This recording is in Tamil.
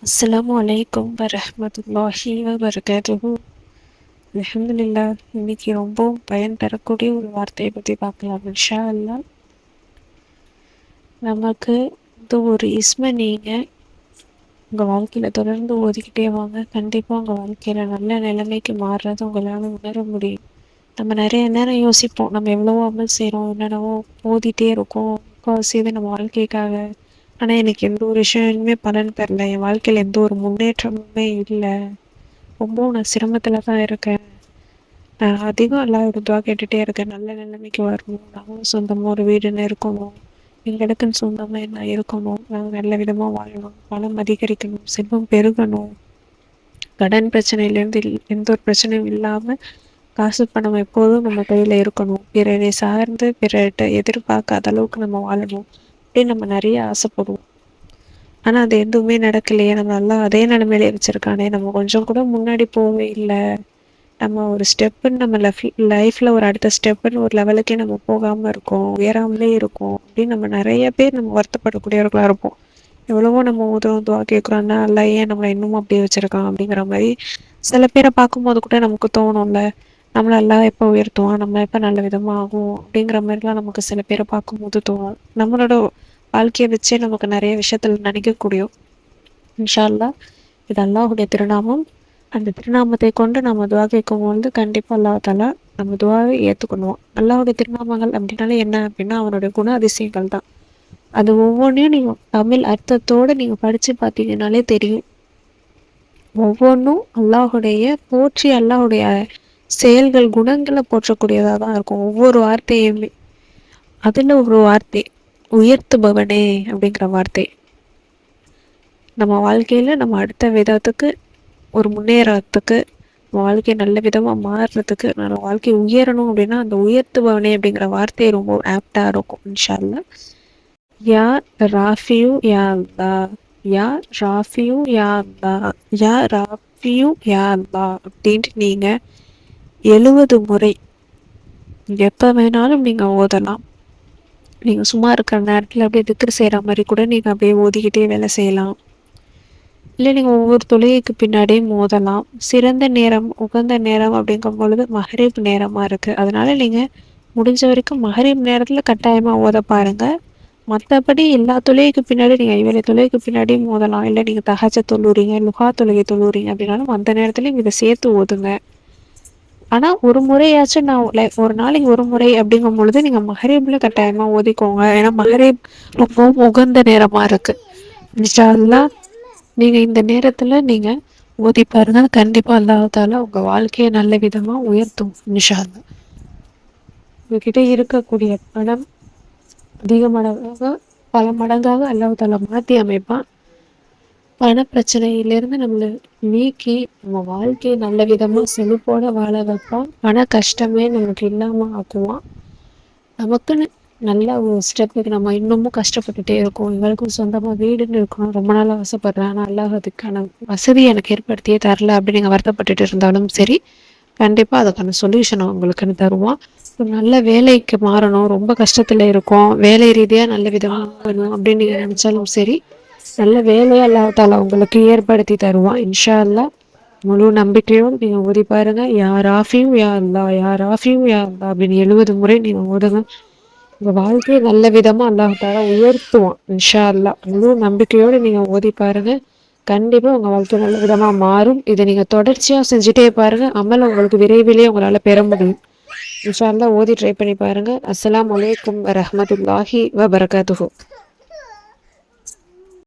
அஸ்ஸலாமு அலைக்கும் வரஹ்மத்துல்லாஹி வபரகாத்துஹு. அல்ஹம்துலில்லாஹ். இன்னைக்கு ரொம்பவும் பயன் தரக்கூடிய ஒரு வார்த்தையை பற்றி பார்க்கலாம் இன்ஷா அல்லாஹ். நமக்கு இந்த ஒரு இஸ்மை நீங்கள் உங்கள் வாழ்க்கையில் தொடர்ந்து ஓதிக்கிட்டே வாங்க. கண்டிப்பாக உங்கள் வாழ்க்கையில் நல்ல நிலைமைக்கு மாறுறது உங்களால் உணர முடியும். நம்ம நிறைய நேரம் யோசிப்போம், நம்ம எவ்வளவோ அமல் செய்கிறோம், என்னென்னவோ ஓதிட்டே இருக்கோம் முக்கால்வாசி இது நம்ம வாழ்க்கைக்காக. ஆனால் எனக்கு எந்த ஒரு விஷயமுமே பலன் தரல, என் வாழ்க்கையில் எந்த ஒரு முன்னேற்றமுமே இல்லை, ரொம்பவும் நான் சிரமத்தில் தான் இருக்கேன், நான் அதிகம் எல்லாரோட துவா கேட்டுகிட்டே இருக்கேன், நல்ல நிலைமைக்கு வரணும், நாங்களும் சொந்தமாக ஒரு வீடுன்னு இருக்கணும், எங்களுக்குன்னு சொந்தமாக என்ன இருக்கணும், நாங்கள் நல்ல விதமாக வாழணும், பணம் அதிகரிக்கணும், செல்வம் பெருகணும், கடன் பிரச்சனையிலேருந்து எந்த ஒரு பிரச்சனையும் இல்லாமல் காசு பணம் எப்போதும் நம்ம கையில் இருக்கணும், பிறரை சார்ந்து பிறர்கிட்ட எதிர்பார்க்காத அளவுக்கு நம்ம வாழணும் அப்படின்னு நம்ம நிறைய ஆசைப்படுவோம். ஆனால் அது எதுவுமே நடக்கலையே, நம்ம நல்லா அதே நிலைமையிலே வச்சுருக்கானே, நம்ம கொஞ்சம் கூட முன்னாடி போகவே இல்லை, நம்ம ஒரு ஸ்டெப்புன்னு நம்ம லைஃப்பில் ஒரு அடுத்த ஸ்டெப்புன்னு ஒரு லெவலுக்கே நம்ம போகாமல் இருக்கோம், உயராமலே இருக்கோம் அப்படின்னு நம்ம நிறைய பேர் நம்ம வருத்தப்படக்கூடியவர்களாக இருப்போம். எவ்வளவோ நம்ம உதவும் துவா கேட்குறோன்னா அல்ல ஏன் நம்மளை இன்னமும் அப்படியே வச்சுருக்கான் அப்படிங்கிற மாதிரி சில பேரை பார்க்கும்போது கூட நமக்கு தோணும்ல, நம்மளை எல்லாம் எப்போ உயர்த்துவோம், நம்ம எப்போ நல்ல விதமாக ஆகும் அப்படிங்கிற மாதிரிலாம் நமக்கு சில பேரை பார்க்கும்போது தோணும். நம்மளோட வாழ்க்கையை வச்சே நமக்கு நிறைய விஷயத்தில் நினைக்கக்கூடிய இன்ஷா அல்லாஹ் இது அல்லாஹுடைய திருநாமம். அந்த திருநாமத்தை கொண்டு நம்ம துவா கேட்கும்போது கண்டிப்பாக அல்லாஹ் தாலா நம்ம துவாவை ஏற்றுக்கணும். அல்லாஹுடைய திருநாமங்கள் அப்படின்னாலே என்ன அப்படின்னா அவனுடைய குண அதிசயங்கள் தான். அது ஒவ்வொன்றையும் நீங்கள் தமிழ் அர்த்தத்தோடு நீங்கள் படித்து பார்த்தீங்கன்னாலே தெரியும். ஒவ்வொன்றும் அல்லாஹுடைய போற்றி அல்லாஹுடைய செயல்கள் குணங்களை போற்றக்கூடியதாக தான் இருக்கும். ஒவ்வொரு வார்த்தையுமே அதில் ஒரு வார்த்தை உயர்த்துபவனே அப்படிங்கிற வார்த்தை நம்ம வாழ்க்கையில் நம்ம அடுத்த விதத்துக்கு ஒரு முன்னேறத்துக்கு நம்ம வாழ்க்கை நல்ல விதமாக மாறுறதுக்கு நம்ம வாழ்க்கை உயரணும் அப்படின்னா அந்த உயர்த்துபவனே அப்படிங்கிற வார்த்தை ரொம்ப ஆப்டாக இருக்கும் இன்ஷா அல்லாஹ். யா ராஃபியூ யா அல்லா, யா ராஃபியூ யா அல்லா, யா ராஃபியூ யா அல்லா அப்படின்ட்டு நீங்கள் 70 முறை எப்போ வேணாலும் நீங்கள் ஓதலாம். நீங்கள் சும்மா இருக்கிற நேரத்தில் அப்படியே திக்ர் செய்கிற மாதிரி கூட நீங்கள் அப்படியே ஓதிக்கிட்டே வேலை செய்யலாம். இல்லை நீங்கள் ஒவ்வொரு தொழுகைக்கு பின்னாடியும் ஓதலாம். சிறந்த நேரம் உகந்த நேரம் அப்படிங்கும் பொழுது மஹ்ரிப் நேரமாக இருக்குது. அதனால் நீங்கள் முடிஞ்ச வரைக்கும் மஹ்ரிப் நேரத்தில் கட்டாயமாக ஓத பாருங்கள். மற்றபடி எல்லா தொழுகைக்கு பின்னாடி நீங்கள் இவரை தொழுகைக்கு பின்னாடியும் ஓதலாம். இல்லை நீங்கள் தஹஜ்ஜத் தொழுறீங்க, லுஹா தொழுகை தொழுறீங்க அப்படின்னாலும் அந்த நேரத்துலையும் இதை சேர்த்து ஓதுங்க. ஆனால் ஒரு முறையாச்சும் நான் ஒரு நாளைக்கு ஒரு முறை அப்படிங்கும் பொழுது நீங்கள் மஹ்ரிபில் கட்டாயமாக ஓதிக்கோங்க. ஏன்னா மஹ்ரிப் ரொம்பவும் உகந்த நேரமாக இருக்குது. இன்ஷா அல்லாஹ் நீங்கள் இந்த நேரத்தில் நீங்கள் ஓதி பாருங்கள். கண்டிப்பாக அல்லாஹ் தாலா உங்கள் வாழ்க்கையை நல்ல விதமாக உயர்த்தும் இன்ஷா அல்லாஹ். உங்ககிட்ட இருக்கக்கூடிய பணம் அதிக மடங்காக பல மடங்காக அல்லாஹ் தாலா மாற்றி அமைப்பான். பண பிரச்சனையிலேருந்து நம்மளை நீக்கி நம்ம வாழ்க்கையை நல்ல விதமாக செழிப்போட வாழ வைப்பான். பண கஷ்டமே நமக்கு இல்லாமல் ஆக்குவான். நமக்குன்னு நல்ல ஒரு ஸ்டெப்புக்கு நம்ம இன்னமும் கஷ்டப்பட்டுட்டே இருக்கோம், எங்களுக்கும் சொந்தமாக வீடுன்னு இருக்கணும் ரொம்ப நாள் ஆசைப்படுறேன், ஆனால் அல்லாஹ் அதுக்கான வசதி எனக்கு ஏற்படுத்தியே தரல அப்படின்னு நீங்கள் வருத்தப்பட்டுட்டு இருந்தாலும் சரி, கண்டிப்பாக அதுக்கான சொல்யூஷனை உங்களுக்குன்னு தருவான். ஒரு நல்ல வேலைக்கு மாறணும், ரொம்ப கஷ்டத்தில் இருக்கோம், வேலை ரீதியாக நல்ல விதமாக வேணும் அப்படின்னு நீங்கள் நினச்சாலும் சரி, நல்ல வேலையை அல்லாஹ் தாலா உங்களுக்கு ஏற்படுத்தி தருவான் இன்ஷா அல்லாஹ். முழு நம்பிக்கையோடு நீங்கள் ஓதி பாருங்கள். யார் ஆஃபியும் யா அல்லா, யார் ஆஃபியும் யா அல்லா அப்படின்னு 70 முறை நீங்கள் ஓதுங்க. உங்கள் வாழ்க்கையை நல்ல விதமாக அல்லாஹ் தாலா உயர்த்துவான் இன்ஷா அல்லாஹ். முழு நம்பிக்கையோடு நீங்கள் ஓதி பாருங்கள். கண்டிப்பாக உங்கள் வாழ்க்கை நல்ல விதமாக மாறும். இதை நீங்கள் தொடர்ச்சியாக செஞ்சுட்டே பாருங்கள். அமல் உங்களுக்கு விரைவிலே உங்களால் பெற முடியும் இன்ஷா அல்லாஹ். ஓதி ட்ரை பண்ணி பாருங்கள். அஸ்ஸலாமு அலைக்கும் வரஹ்மத்துல்லாஹி வபரகாத்துஹு.